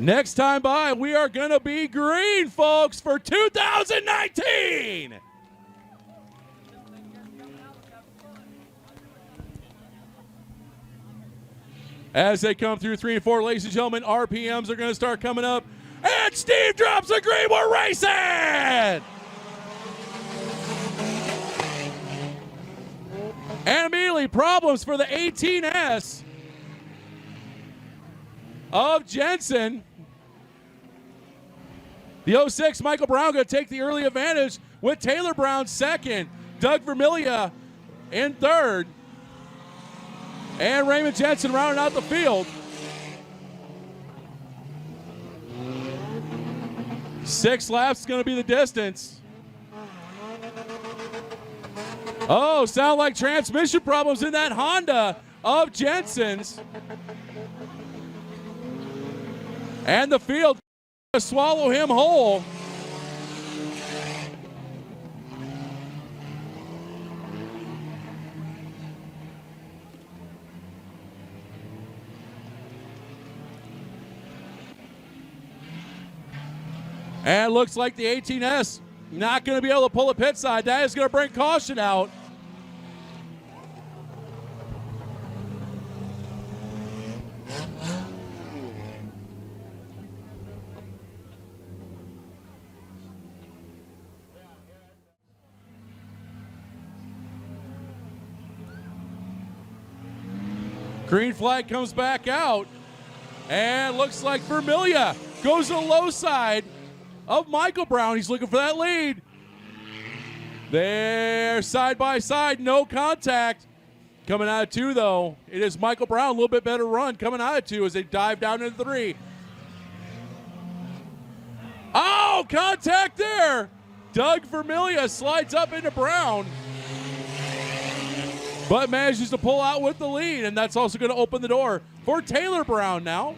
Next time by, we are going to be green, folks, for 2019. As they come through 3 and 4, ladies and gentlemen, RPMs are going to start coming up. And Steve drops the green. We're racing! And immediately, problems for the 18S of Jensen. The 06, Michael Brown, going to take the early advantage with Taylor Brown second. Doug Vermiglia in third. And Raymond Jensen rounding out the field. 6 laps is going to be the distance. Oh, sound like transmission problems in that Honda of Jensen's. And the field to swallow him whole. And it looks like the 18S not going to be able to pull a pit side. That is going to bring caution out. Green flag comes back out. And looks like Vermiglia goes to the low side of Michael Brown. He's looking for that lead. They're side by side, no contact. Coming out of 2, though, it is Michael Brown, a little bit better run coming out of 2 as they dive down into 3. Oh, contact there. Doug Vermiglia slides up into Brown, but manages to pull out with the lead, and that's also going to open the door for Taylor Brown now.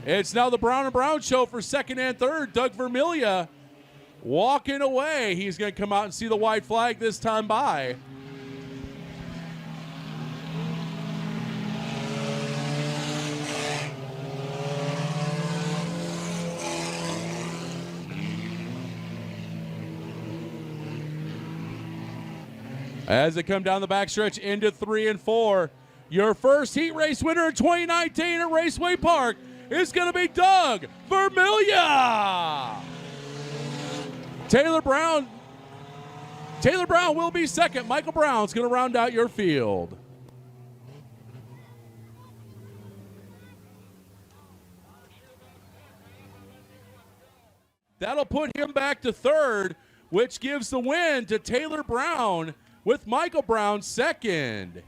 It's now the Brown and Brown show for second and third. Doug Vermiglia walking away. He's going to come out and see the white flag this time by. As they come down the backstretch into 3 and 4, your first heat race winner in 2019 at Raceway Park is going to be Doug Vermiglia. Taylor Brown will be second. Michael Brown's going to round out your field. That'll put him back to third, which gives the win to Taylor Brown, with Michael Brown second.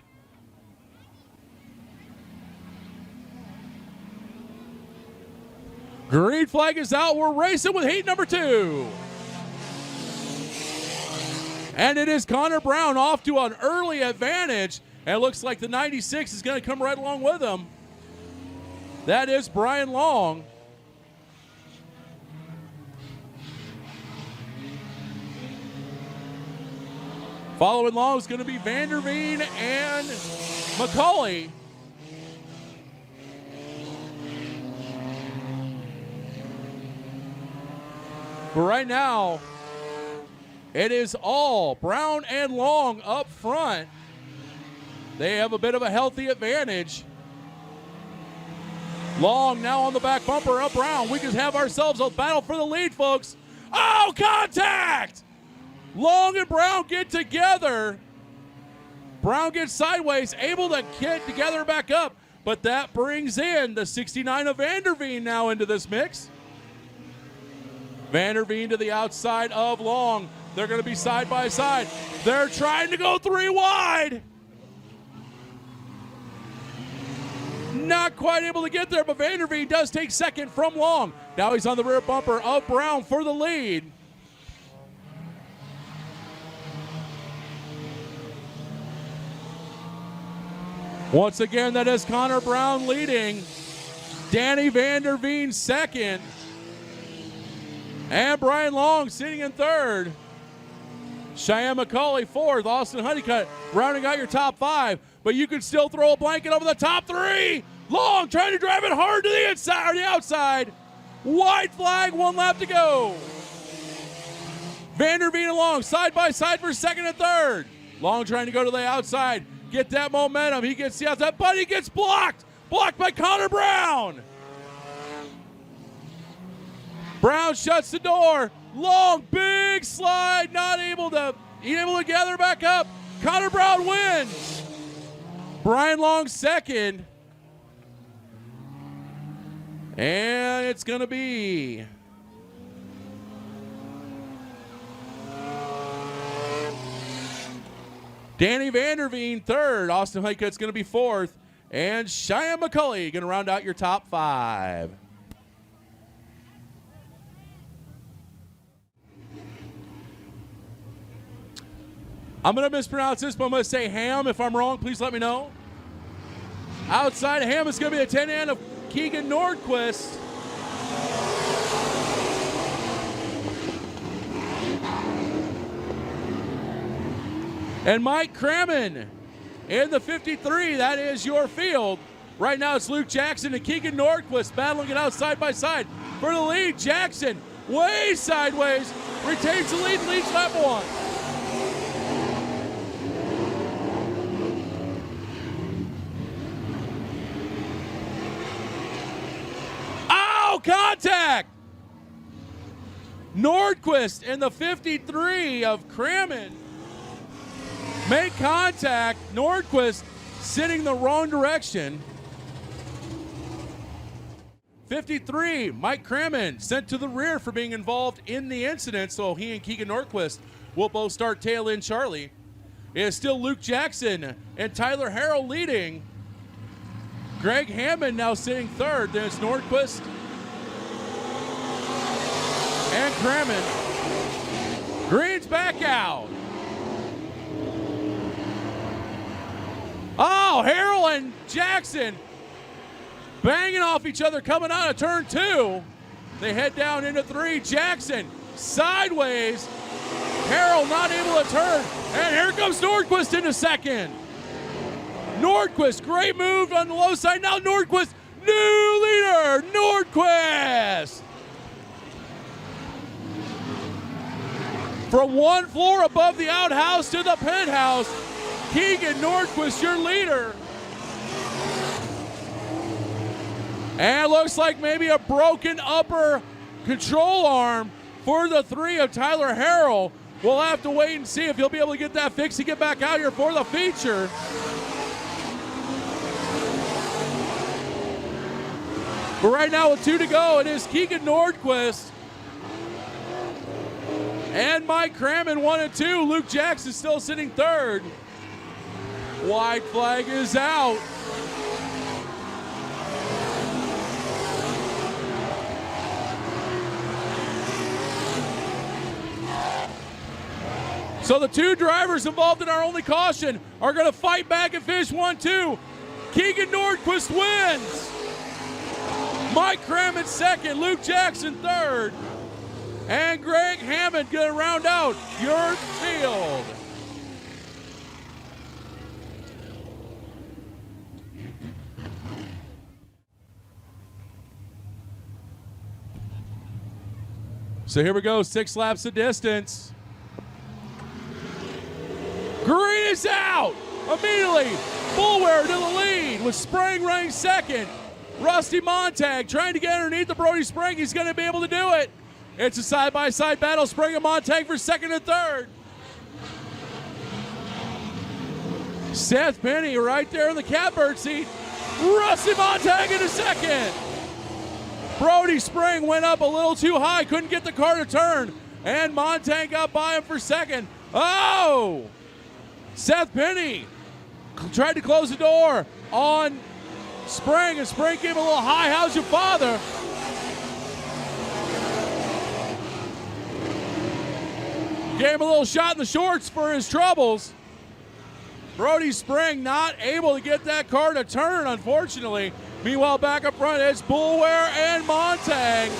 Green flag is out. We're racing with heat number 2. And it is Connor Brown off to an early advantage. And it looks like the 96 is going to come right along with him. That is Brian Long. Following Long is going to be Vanderveen and McCauley. But right now, it is all Brown and Long up front. They have a bit of a healthy advantage. Long now on the back bumper of Brown. We just have ourselves a battle for the lead, folks. Oh, contact! Long and Brown get together. Brown gets sideways, able to get together back up, but that brings in the 69 of Vanderveen now into this mix. Vanderveen to the outside of Long. They're going to be side by side. They're trying to go 3 wide. Not quite able to get there, but Vanderveen does take second from Long. Now he's on the rear bumper of Brown for the lead. Once again, that is Connor Brown leading. Danny Vanderveen second. And Brian Long sitting in third. Cheyenne McCauley fourth. Austin Honeycutt rounding out your top 5. but you can still throw a blanket over the top three. Long trying to drive it hard to the inside or the outside. White flag, 1 lap to go. Vanderveen and Long side by side for second and third. Long trying to go to the outside, get that momentum. He gets the outside, but he gets blocked. Blocked by Connor Brown. Brown shuts the door. Long, big slide, not able to gather back up. Connor Brown wins. Brian Long second. And it's going to be Danny Vanderveen third. Austin Highcutt's going to be fourth. And Cheyenne McCulley going to round out your top 5. I'm going to mispronounce this, but I'm going to say Ham. If I'm wrong, please let me know. Outside of Ham is going to be a 10-man of Keegan Nordquist. And Mike Crammon in the 53. That is your field. Right now it's Luke Jackson and Keegan Nordquist battling it out side by side for the lead. Jackson way sideways, retains the lead, leads lap 1. Contact! Nordquist in the 53 of Crammon make contact. Nordquist sitting the wrong direction. 53, Mike Crammon sent to the rear for being involved in the incident, so he and Keegan Nordquist will both start tail end Charlie. It is still Luke Jackson and Tyler Harrell leading. Greg Hammond now sitting third. Then it's Nordquist and Crammon. Green's back out. Oh, Harrell and Jackson banging off each other coming out of turn 2. They head down into 3. Jackson sideways. Harrell not able to turn. And here comes Nordquist into second. Nordquist, great move on the low side. Now Nordquist, new leader, Nordquist. From one floor above the outhouse to the penthouse, Keegan Nordquist, your leader. And it looks like maybe a broken upper control arm for the 3 of Tyler Harrell. We'll have to wait and see if he'll be able to get that fixed to get back out here for the feature. But right now with 2 to go, it is Keegan Nordquist and Mike Crammon 1 and 2. Luke Jackson still sitting third. White flag is out. So the 2 drivers involved in our only caution are going to fight back and finish 1-2. Keegan Nordquist wins. Mike Crammon second, Luke Jackson third. And Greg Hammond going to round out your field. So here we go, 6 laps of distance. Green is out. Immediately, Bullware to the lead with Spring running second. Rusty Montag trying to get underneath the Brody Spring. He's going to be able to do it. It's a side-by-side battle. Spring and Montag for second and third. Seth Penny right there in the catbird seat. Rusty Montag into second. Brody Spring went up a little too high. Couldn't get the car to turn. And Montag got by him for second. Oh! Seth Penny tried to close the door on Spring, and Spring gave him a little high. How's your father? Gave him a little shot in the shorts for his troubles. Brody Spring not able to get that car to turn, unfortunately. Meanwhile, back up front, it's Bullware and Montag.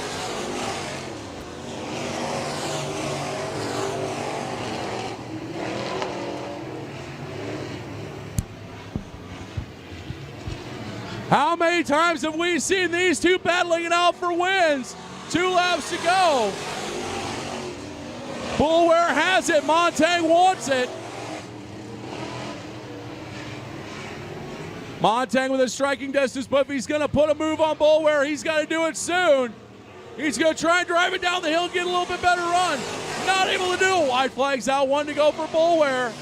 How many times have we seen these two battling it out for wins? 2 laps to go. Bullware has it. Montang wants it. Montang with a striking distance, but if he's going to put a move on Bullware, he's got to do it soon. He's going to try and drive it down the hill, get a little bit better run. Not able to do it. White flag's out, 1 to go for Bullware.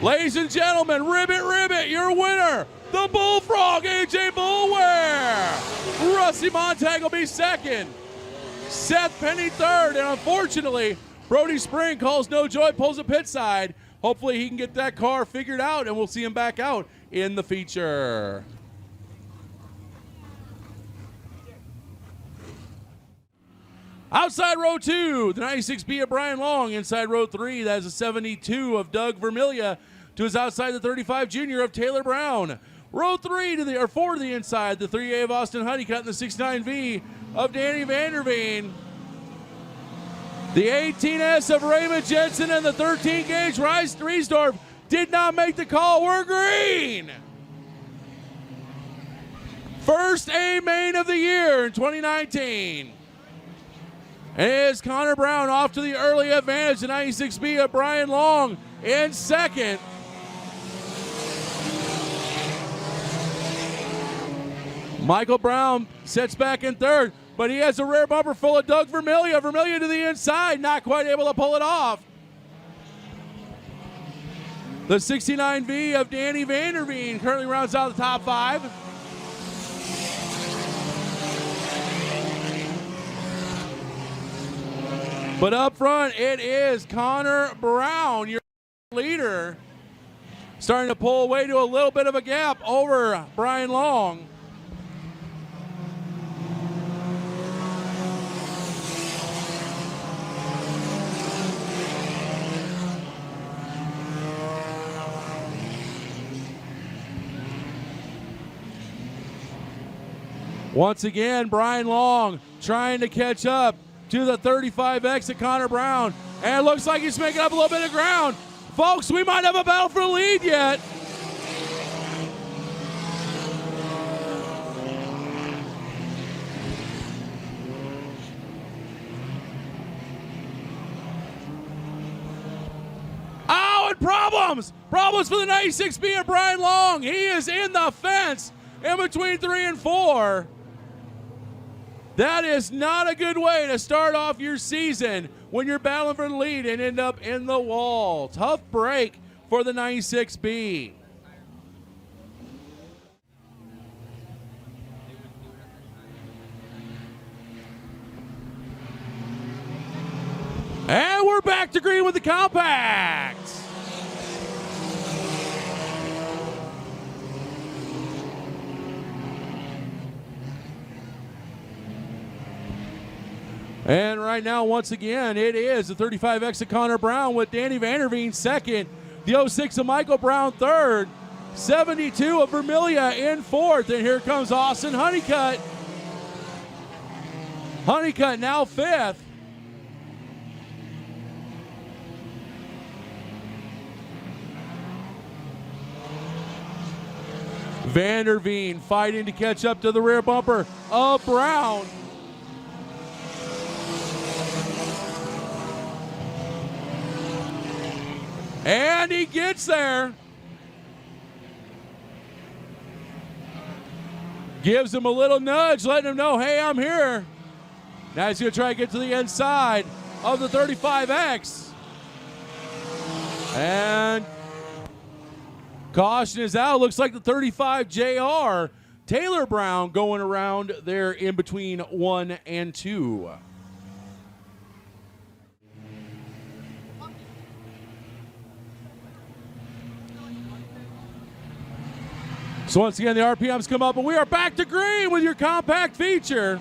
Ladies and gentlemen, ribbit, your winner, the Bullfrog, AJ Bullware. Rusty Montag will be second. Seth Penny third, and unfortunately, Brody Spring calls no joy, pulls a pit side. Hopefully he can get that car figured out, and we'll see him back out in the feature. Outside row 2, the 96B of Brian Long. Inside row 3, that is a 72 of Doug Vermilia to his outside, the 35 junior of Taylor Brown. Row 4 to the inside, the 3A of Austin Honeycutt and the 69V of Danny Vanderveen. The 18S of Raymond Jensen and the 13 gauge Riesdorf did not make the call. We're green. First A main of the year in 2019. And it is Connor Brown off to the early advantage. The 96B of Brian Long in second. Michael Brown sits back in third, but he has a rear bumper full of Doug Vermilia. Vermilia to the inside, not quite able to pull it off. The 69V of Danny Vanderveen currently rounds out the top 5. But up front, it is Connor Brown, your leader, starting to pull away to a little bit of a gap over Brian Long. Once again, Brian Long trying to catch up to the 35X of Connor Brown. And it looks like he's making up a little bit of ground. Folks, we might have a battle for the lead yet. Oh, and problems! Problems for the 96B of Brian Long. He is in the fence in between 3 and 4. That is not a good way to start off your season when you're battling for the lead and end up in the wall. Tough break for the 96B. And we're back to green with the Compact. And right now, once again, it is the 35X of Connor Brown with Danny Vanderveen second, the 06 of Michael Brown third, 72 of Vermilia in fourth, and here comes Austin Honeycutt. Honeycutt now fifth. Vanderveen fighting to catch up to the rear bumper of Brown. And he gets there. Gives him a little nudge, letting him know, hey, I'm here. Now he's going to try to get to the inside of the 35X. And caution is out. Looks like the 35 JR. Taylor Brown going around there in between 1 and 2. So once again, the RPMs come up, and we are back to green with your compact feature.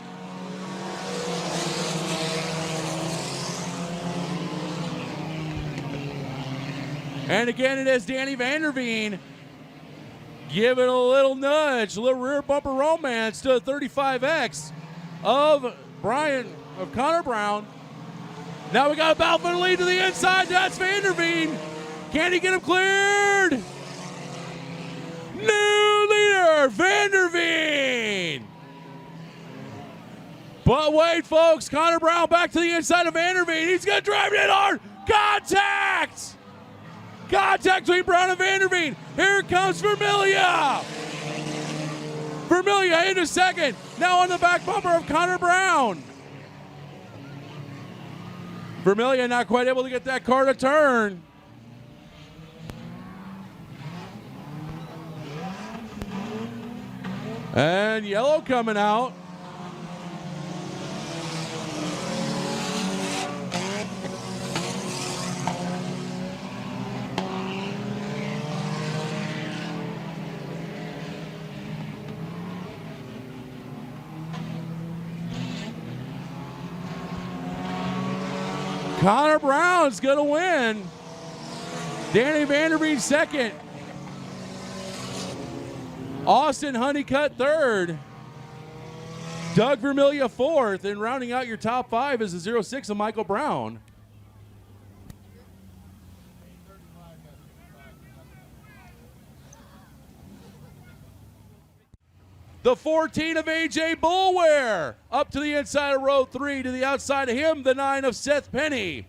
And again, it is Danny Vanderveen giving a little nudge, a little rear bumper romance to the 35X of Connor Brown. Now we got a battle for the lead to the inside. That's Vanderveen. Can he get him cleared? New leader, Vanderveen. But wait, folks. Connor Brown back to the inside of Vanderveen. He's going to drive it in hard. Contact! Contact between Brown and Vanderveen. Here comes Vermillion. Vermillion into second. Now on the back bumper of Connor Brown. Vermillion not quite able to get that car to turn. And yellow coming out. Connor Brown's going to win. Danny Vanderveen second. Austin Honeycutt third. Doug Vermillion fourth. And rounding out your top five is the 06 of Michael Brown. The 14 of A.J. Boulware up to the inside of row 3. To the outside of him, the 9 of Seth Penny.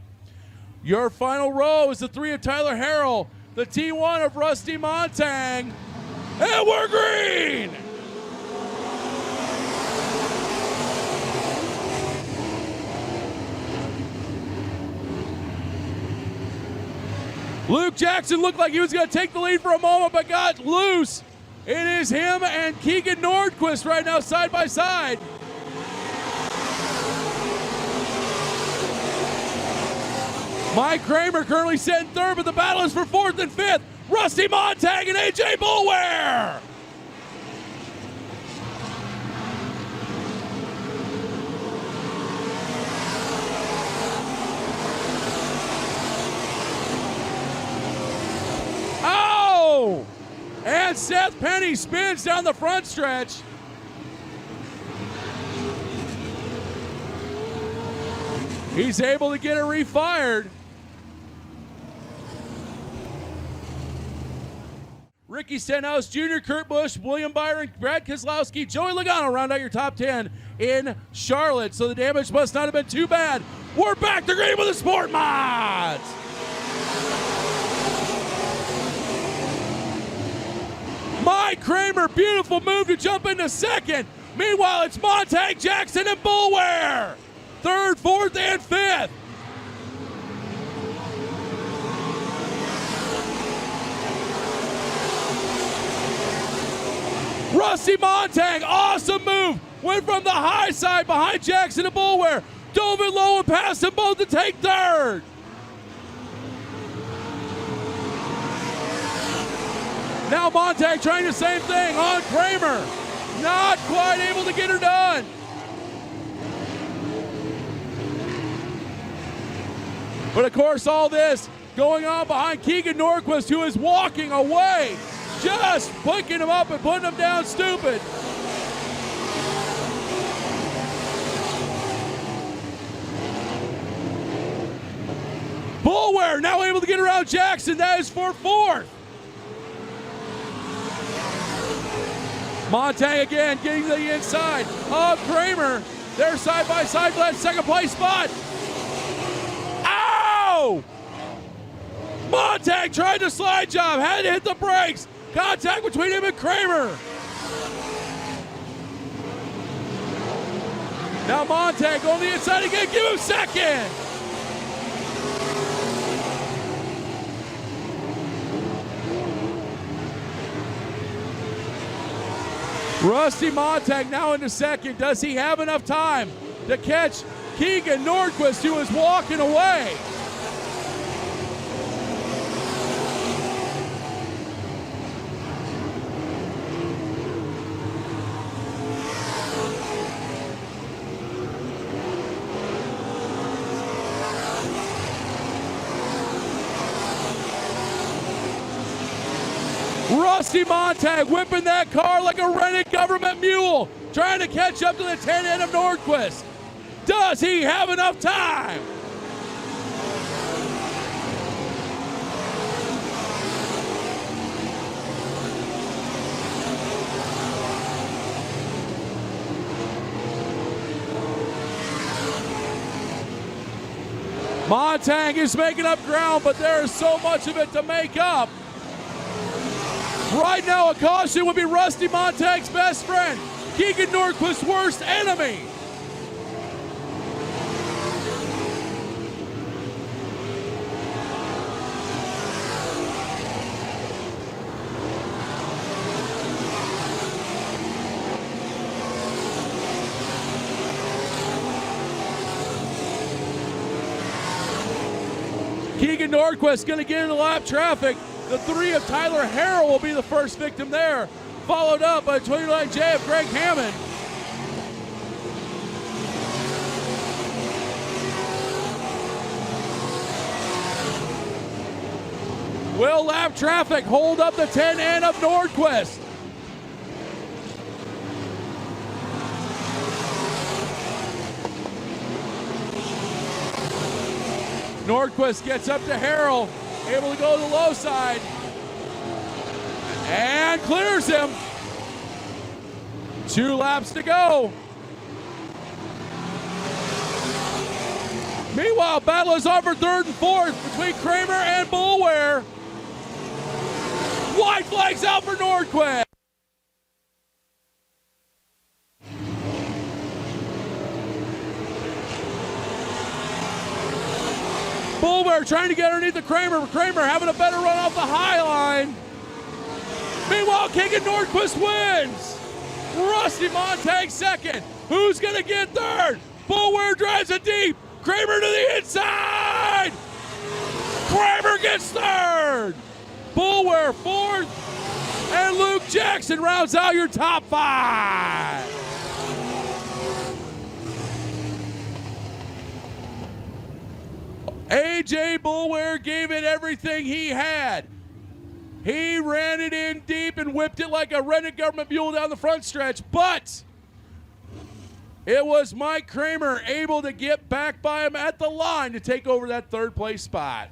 Your final row is the 3 of Tyler Harrell, the T1 of Rusty Montang, and we're green! Luke Jackson looked like he was going to take the lead for a moment, but got loose. It is him and Keegan Nordquist right now side by side. Mike Kramer currently sitting third, but the battle is for fourth and fifth. Rusty Montag and A.J. Boulware. Oh! And Seth Penny spins down the front stretch. He's able to get it refired. Ricky Stenhouse Jr., Kurt Busch, William Byron, Brad Keselowski, Joey Logano round out your top 10 in Charlotte. So the damage must not have been too bad. We're back to green with the SportMods. Mike Kramer, beautiful move to jump into second. Meanwhile, it's Montag, Jackson, and Boulware. Third, fourth, and fifth. Rusty Montag, awesome move. Went from the high side behind Jackson and Boulware. Dove it low and passed them both to take third. Now Montag trying the same thing on Kramer. Not quite able to get her done. But of course all this going on behind Keegan Nordquist, who is walking away. Just picking him up and putting him down stupid. Boulware now able to get around Jackson. That is for fourth. Montag again getting to the inside of Kramer. They're side by side for that second place spot. Ow! Montag tried the slide job, had to hit the brakes. Contact between him and Kramer. Now Montag on the inside again, give him second. Rusty Montag now into second. Does he have enough time to catch Keegan Nordquist, who is walking away? Rusty Montag whipping that car like a rented government mule, trying to catch up to the 10 end of Nordquist. Does he have enough time? Montag is making up ground, but there is so much of it to make up. Right now, a caution would be Rusty Montag's best friend, Keegan Nordquist's worst enemy. Keegan Nordquist going to get into lap traffic. The 3 of Tyler Harrell will be the first victim there, followed up by 29J of Greg Hammond. Will lap traffic hold up the 10N of Nordquist? Nordquist gets up to Harrell, able to go to the low side, and clears him. 2 laps to go. Meanwhile, battle is on for 3rd and 4th between Kramer and Boulware. White flags out for Nordquist. Boulware trying to get underneath the Kramer. Kramer having a better run off the high line. Meanwhile, Keegan Nordquist wins. Rusty Montag second. Who's going to get third? Boulware drives it deep. Kramer to the inside. Kramer gets third. Boulware fourth. And Luke Jackson rounds out your top 5. AJ Boulware gave it everything he had. He ran it in deep and whipped it like a rented government mule down the front stretch, but it was Mike Kramer able to get back by him at the line to take over that 3rd place spot.